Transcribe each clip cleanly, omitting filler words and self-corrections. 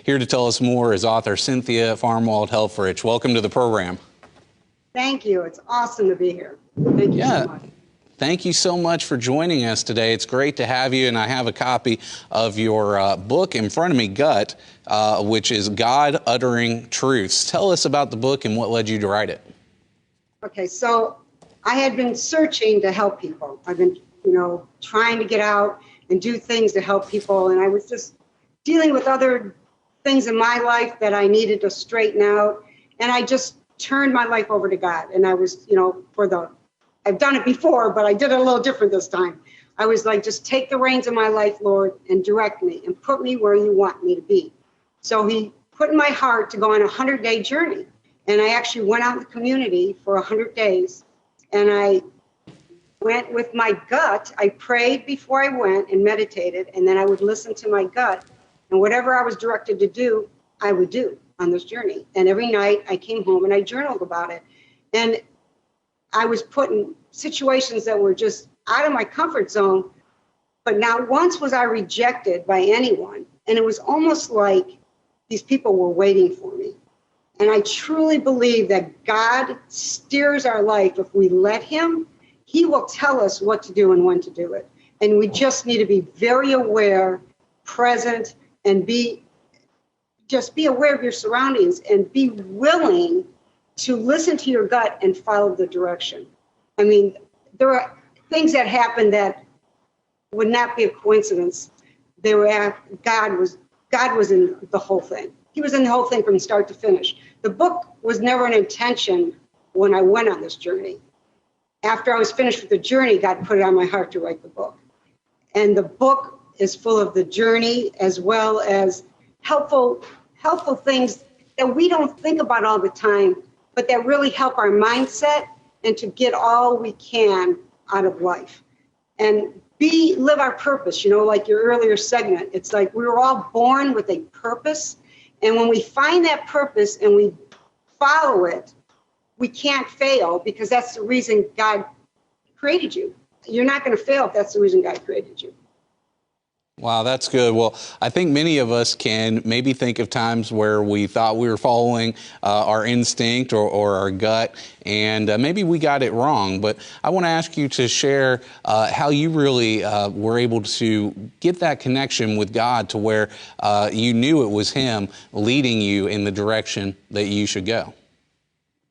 Here to tell us more is author Cynthia Farmwald-Helfrich. Welcome to the program. Thank you. It's awesome to be here. Thank you so much. Thank you so much for joining us today. It's great to have you, and I have a copy of your book in front of me, GUT, which is God Uttering Truths. Tell us about the book and what led you to write it. Okay, so I had been searching to help people. I've been, trying to get out and do things to help people, and I was just dealing with other things in my life that I needed to straighten out, and I just turned my life over to God. And I was, I've done it before, but I did it a little different this time. I was like, just take the reins of my life, Lord, and direct me and put me where you want me to be. So he put in my heart to go on a 100-day journey. And I actually went out in the community for 100 days. And I went with my gut. I prayed before I went and meditated. And then I would listen to my gut. And whatever I was directed to do, I would do on this journey. And every night I came home and I journaled about it. And I was put in situations that were just out of my comfort zone. But not once was I rejected by anyone. And it was almost like these people were waiting for me. And I truly believe that God steers our life. If we let him, he will tell us what to do and when to do it. And we just need to be very aware, present, and be aware of your surroundings and be willing to listen to your gut and follow the direction. I mean, there are things that happen that would not be a coincidence. God was in the whole thing. He was in the whole thing from start to finish. The book was never an intention when I went on this journey. After I was finished with the journey, God put it on my heart to write the book. And the book is full of the journey as well as helpful things that we don't think about all the time, but that really help our mindset and to get all we can out of life. And live our purpose, like your earlier segment. It's like we were all born with a purpose. And when we find that purpose and we follow it, we can't fail because that's the reason God created you. You're not going to fail if that's the reason God created you. Wow, that's good. Well, I think many of us can maybe think of times where we thought we were following our instinct or our gut, and maybe we got it wrong. But I want to ask you to share how you really were able to get that connection with God to where you knew it was him leading you in the direction that you should go.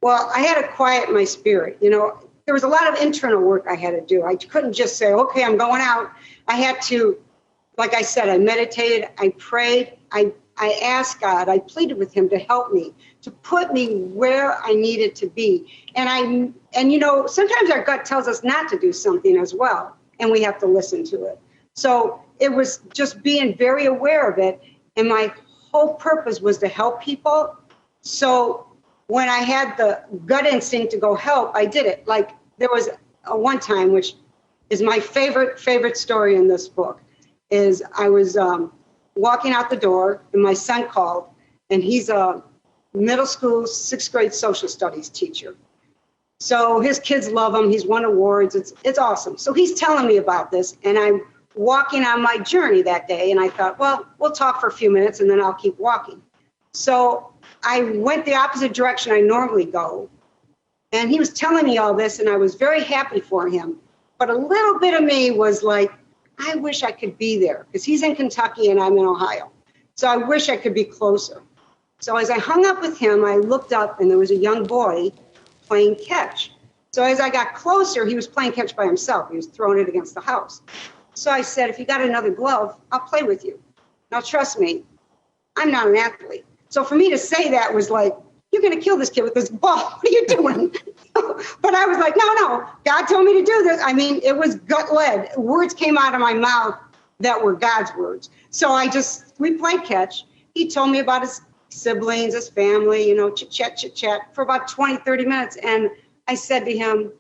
Well, I had to quiet my spirit. There was a lot of internal work I had to do. I couldn't just say, okay, I'm going out. I had to, like I said, I meditated, I prayed, I asked God, I pleaded with him to help me, to put me where I needed to be. And sometimes our gut tells us not to do something as well, and we have to listen to it. So it was just being very aware of it. And my whole purpose was to help people. So when I had the gut instinct to go help, I did it. Like there was one time, which is my favorite story in this book, is I was walking out the door and my son called, and he's a middle school 6th grade social studies teacher. So his kids love him. He's won awards. It's awesome. So he's telling me about this, and I'm walking on my journey that day, and I thought, well, we'll talk for a few minutes and then I'll keep walking. So I went the opposite direction I normally go, and he was telling me all this, and I was very happy for him. But a little bit of me was like, I wish I could be there, because he's in Kentucky and I'm in Ohio. So I wish I could be closer. So as I hung up with him, I looked up and there was a young boy playing catch. So as I got closer, he was playing catch by himself. He was throwing it against the house. So I said, if you got another glove, I'll play with you. Now, trust me, I'm not an athlete. So for me to say that was like, you're going to kill this kid with this ball. What are you doing? But I was like, no, God told me to do this. I mean, it was gut-led. Words came out of my mouth that were God's words. So we played catch. He told me about his siblings, his family, chit-chat for about 20, 30 minutes. And I said to him,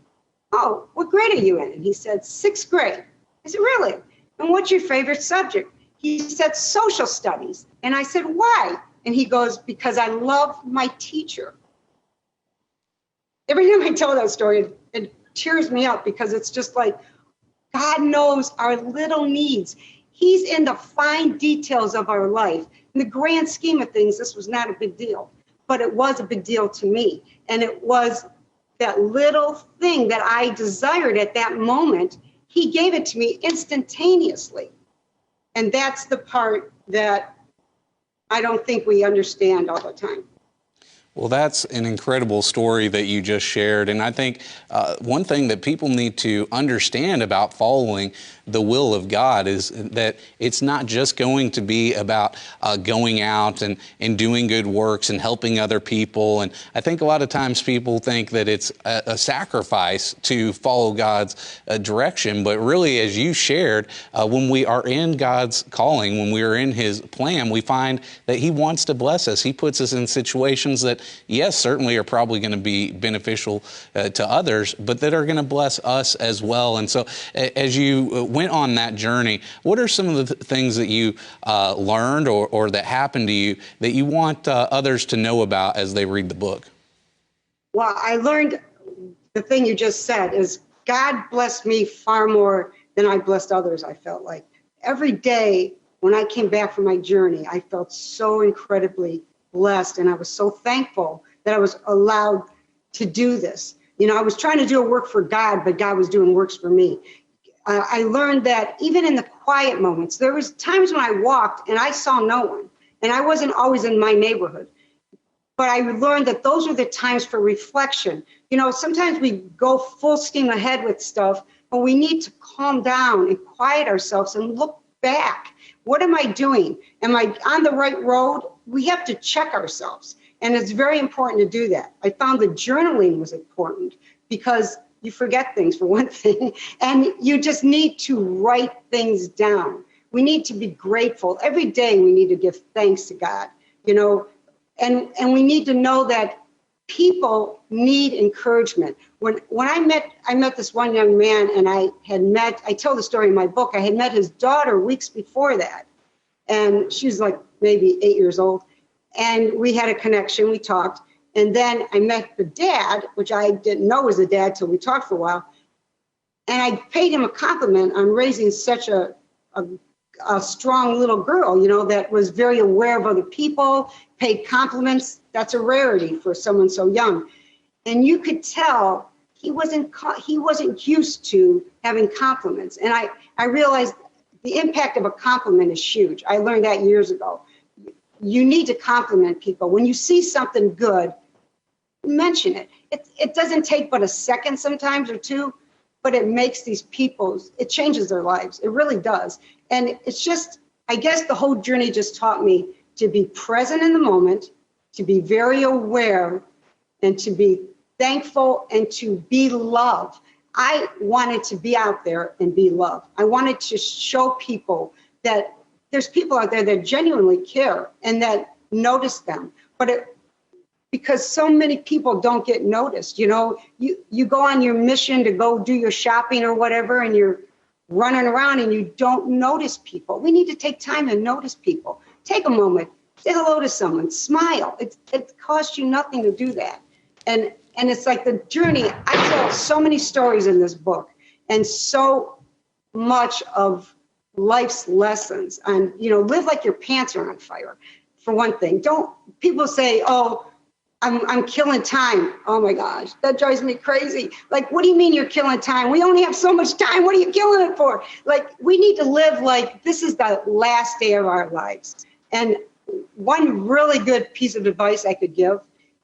oh, what grade are you in? And he said, 6th grade. I said, really? And what's your favorite subject? He said, social studies. And I said, why? And he goes, because I love my teacher. Every time I tell that story, it tears me up, because it's just like, God knows our little needs. He's in the fine details of our life. In the grand scheme of things, this was not a big deal, but it was a big deal to me. And it was that little thing that I desired at that moment. He gave it to me instantaneously. And that's the part that I don't think we understand all the time. Well, that's an incredible story that you just shared. And I think one thing that people need to understand about following the will of God is that it's not just going to be about going out and doing good works and helping other people. And I think a lot of times people think that it's a sacrifice to follow God's direction. But really, as you shared, when we are in God's calling, when we are in His plan, we find that He wants to bless us. He puts us in situations that, yes, certainly are probably going to be beneficial to others, but that are going to bless us as well. And so as you went on that journey, what are some of the things that you learned or that happened to you that you want others to know about as they read the book? Well, I learned the thing you just said is God blessed me far more than I blessed others, I felt like. Every day when I came back from my journey, I felt so incredibly blessed, and I was so thankful that I was allowed to do this. You know, I was trying to do a work for God, but God was doing works for me. I learned that even in the quiet moments, there was times when I walked and I saw no one, and I wasn't always in my neighborhood. But I learned that those were the times for reflection. You know, sometimes we go full steam ahead with stuff, but we need to calm down and quiet ourselves and look back. What am I doing? Am I on the right road? We have to check ourselves. And it's very important to do that. I found that journaling was important because you forget things, for one thing, and you just need to write things down. We need to be grateful. Every day we need to give thanks to God, you know, and we need to know that people need encouragement. When I met this one young man, and I tell the story in my book, I had met his daughter weeks before that. And she was like maybe 8 years old. And we had a connection, we talked. And then I met the dad, which I didn't know was the dad till we talked for a while. And I paid him a compliment on raising such a strong little girl, you know, that was very aware of other people, paid compliments. That's a rarity for someone so young. And you could tell he wasn't used to having compliments. And I realized the impact of a compliment is huge. I learned that years ago. You need to compliment people. When you see something good, mention it. It doesn't take but a second sometimes or two, but it makes these people, it changes their lives. It really does. And it's just, I guess the whole journey just taught me to be present in the moment, to be very aware, and to be thankful and to be loved. I wanted to be out there and be loved. I wanted to show people that there's people out there that genuinely care and that notice them. But because so many people don't get noticed, you know, you go on your mission to go do your shopping or whatever, and you're running around and you don't notice people. We need to take time and notice people. Take a moment, say hello to someone, smile. It costs you nothing to do that. And it's like the journey. I tell so many stories in this book, and so much of life's lessons. And, you know, live like your pants are on fire, for one thing. People say, oh, I'm killing time. Oh my gosh, that drives me crazy. Like, what do you mean you're killing time? We only have so much time. What are you killing it for? Like, we need to live like this is the last day of our lives. And one really good piece of advice I could give,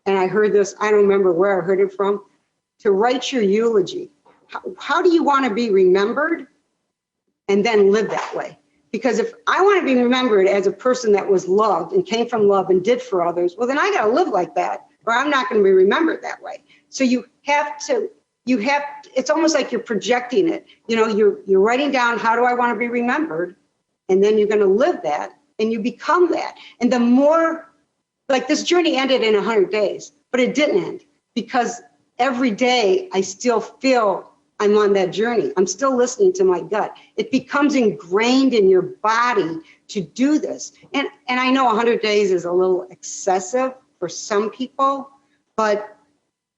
and I heard this, I don't remember where I heard it from, to write your eulogy. How do you want to be remembered? And then live that way. Because if I want to be remembered as a person that was loved and came from love and did for others, well, then I got to live like that, or I'm not going to be remembered that way. So it's almost like you're projecting it. You know, you're writing down, how do I want to be remembered? And then you're going to live that, and you become that. And the more, like, this journey ended in 100 days, but it didn't end, because every day I still feel I'm on that journey. I'm still listening to my gut. It becomes ingrained in your body to do this. And I know 100 days is a little excessive for some people, but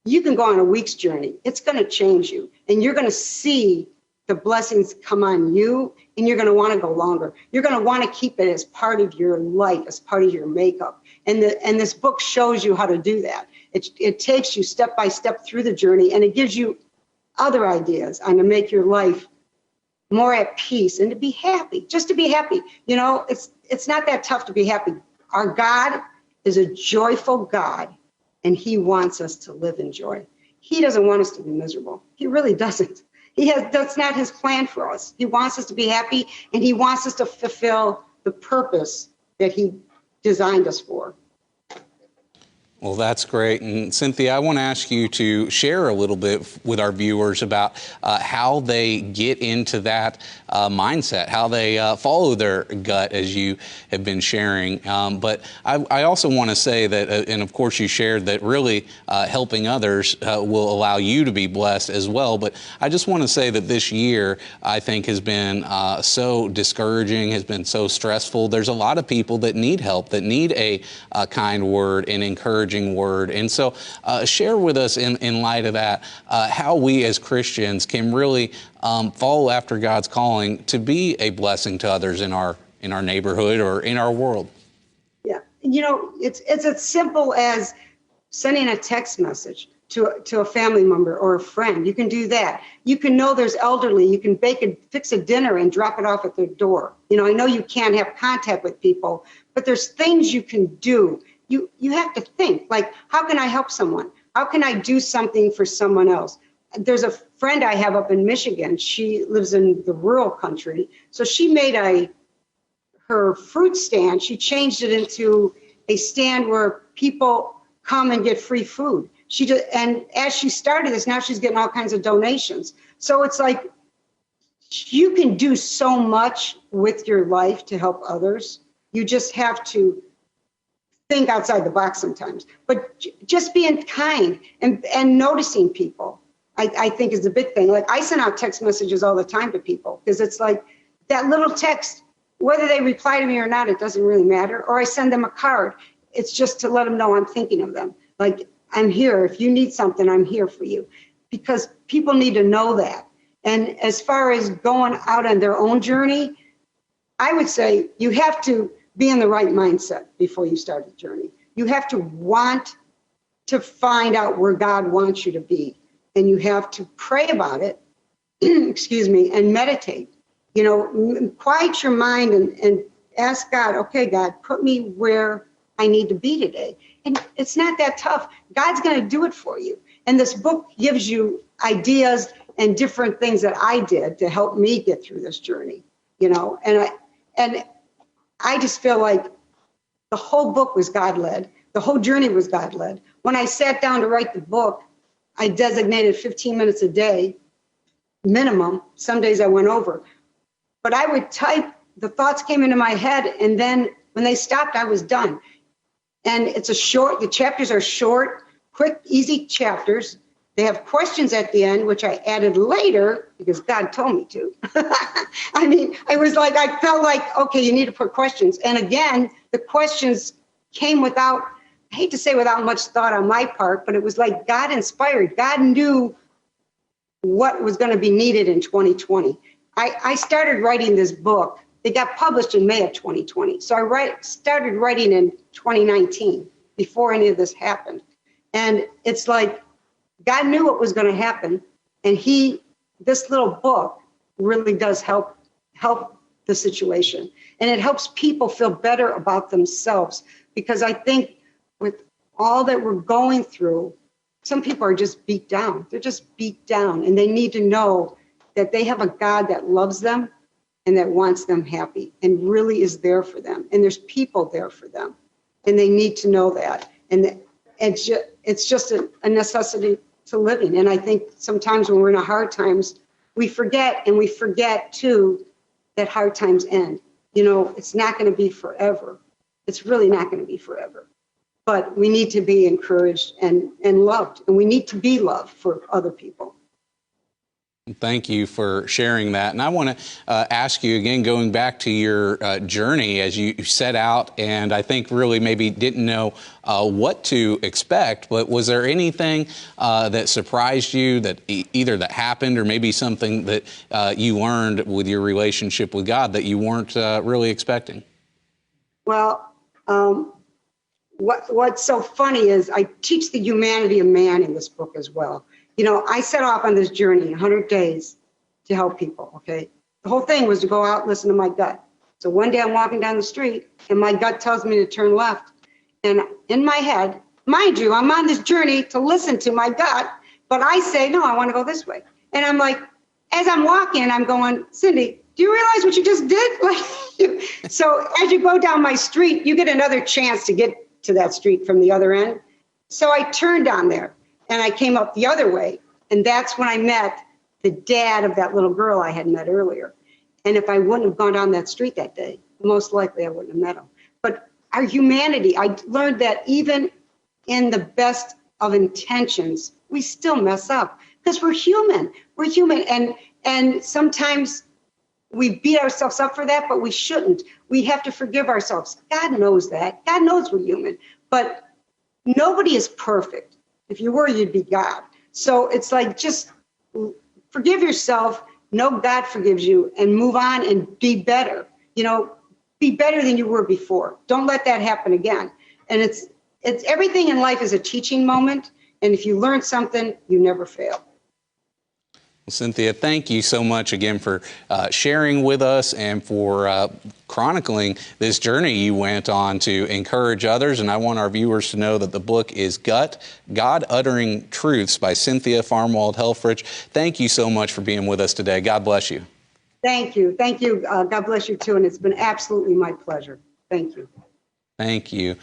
you can go on a week's journey. It's going to change you, and you're going to see the blessings come on you, and you're going to want to go longer. You're going to want to keep it as part of your life, as part of your makeup. And this book shows you how to do that. It takes you step by step through the journey, and it gives you other ideas on to make your life more at peace and to be happy, just to be happy. You know, it's not that tough to be happy. Our God is a joyful God, and he wants us to live in joy. He doesn't want us to be miserable. He really doesn't. That's not his plan for us. He wants us to be happy, and he wants us to fulfill the purpose that he designed us for. Well, that's great. And Cynthia, I want to ask you to share a little bit with our viewers about how they get into that mindset, how they follow their gut, as you have been sharing. But I also want to say that, and of course you shared that really helping others will allow you to be blessed as well. But I just want to say that this year, I think, has been so discouraging, has been so stressful. There's a lot of people that need help, that need a kind word and encouraging word. And so share with us in light of that how we as Christians can really follow after God's calling to be a blessing to others in our neighborhood or in our world. Yeah, you know, it's as simple as sending a text message to a family member or a friend. You can do that. You can know there's elderly. You can fix a dinner and drop it off at their door. You know, I know you can't have contact with people, but there's things you can do. You have to think, like, how can I help someone? How can I do something for someone else? There's a friend I have up in Michigan. She lives in the rural country. So she made her fruit stand. She changed it into a stand where people come and get free food. And as she started this, now she's getting all kinds of donations. So it's like, you can do so much with your life to help others. You just have to think outside the box sometimes, but just being kind and noticing people, I think is the big thing. Like, I send out text messages all the time to people, because it's like that little text, whether they reply to me or not, it doesn't really matter. Or I send them a card. It's just to let them know I'm thinking of them. Like, I'm here. If you need something, I'm here for you, because people need to know that. And as far as going out on their own journey, I would say you have to be in the right mindset before you start the journey. You have to want to find out where God wants you to be, and you have to pray about it, excuse me, and meditate. You know, quiet your mind and ask God, okay, God, put me where I need to be today. And it's not that tough. God's going to do it for you. And this book gives you ideas and different things that I did to help me get through this journey, you know, and I just feel like the whole book was God-led. The whole journey was God-led. When I sat down to write the book, I designated 15 minutes a day, minimum. Some days I went over. But I would type, the thoughts came into my head, and then when they stopped, I was done. And the chapters are short, quick, easy chapters. They have questions at the end, which I added later because God told me to. I mean, I felt like, okay, you need to put questions. And again, the questions came without, I hate to say without much thought on my part, but it was like God inspired. God knew what was going to be needed in 2020. I started writing this book. It got published in May of 2020. So I started writing in 2019, before any of this happened. And it's like, God knew what was going to happen, and this little book really does help the situation, and it helps people feel better about themselves, because I think with all that we're going through, some people are just beat down. They're just beat down, and they need to know that they have a God that loves them and that wants them happy and really is there for them, and there's people there for them, and they need to know that. And it's just a necessity to living. And I think sometimes when we're in hard times, we forget too that hard times end. You know, it's not going to be forever. It's really not going to be forever. But we need to be encouraged and loved, and we need to be loved for other people. Thank you for sharing that. And I want to ask you again, going back to your journey as you set out, and I think really maybe didn't know what to expect, but was there anything that surprised you that either that happened or maybe something that you learned with your relationship with God that you weren't really expecting? Well, what's so funny is I teach the humanity of man in this book as well. You know, I set off on this journey, 100 days, to help people, okay? The whole thing was to go out and listen to my gut. So one day I'm walking down the street, and my gut tells me to turn left. And in my head, mind you, I'm on this journey to listen to my gut, but I say, no, I want to go this way. And I'm like, as I'm walking, I'm going, Cindy, do you realize what you just did? So as you go down my street, you get another chance to get to that street from the other end. So I turned on there. And I came up the other way, and that's when I met the dad of that little girl I had met earlier. And if I wouldn't have gone down that street that day, most likely I wouldn't have met him. But our humanity, I learned that even in the best of intentions, we still mess up because we're human. We're human, and sometimes we beat ourselves up for that, but we shouldn't. We have to forgive ourselves. God knows that. God knows we're human, but nobody is perfect. If you were, you'd be God. So it's like, just forgive yourself, know God forgives you, and move on and be better. You know, be better than you were before. Don't let that happen again. And it's everything in life is a teaching moment. And if you learn something, you never fail. Well, Cynthia, thank you so much again for sharing with us and for chronicling this journey you went on to encourage others. And I want our viewers to know that the book is GUT, God Uttering Truths by Cynthia Farmwald-Helfrich. Thank you so much for being with us today. God bless you. Thank you. Thank you. God bless you too. And it's been absolutely my pleasure. Thank you. Thank you.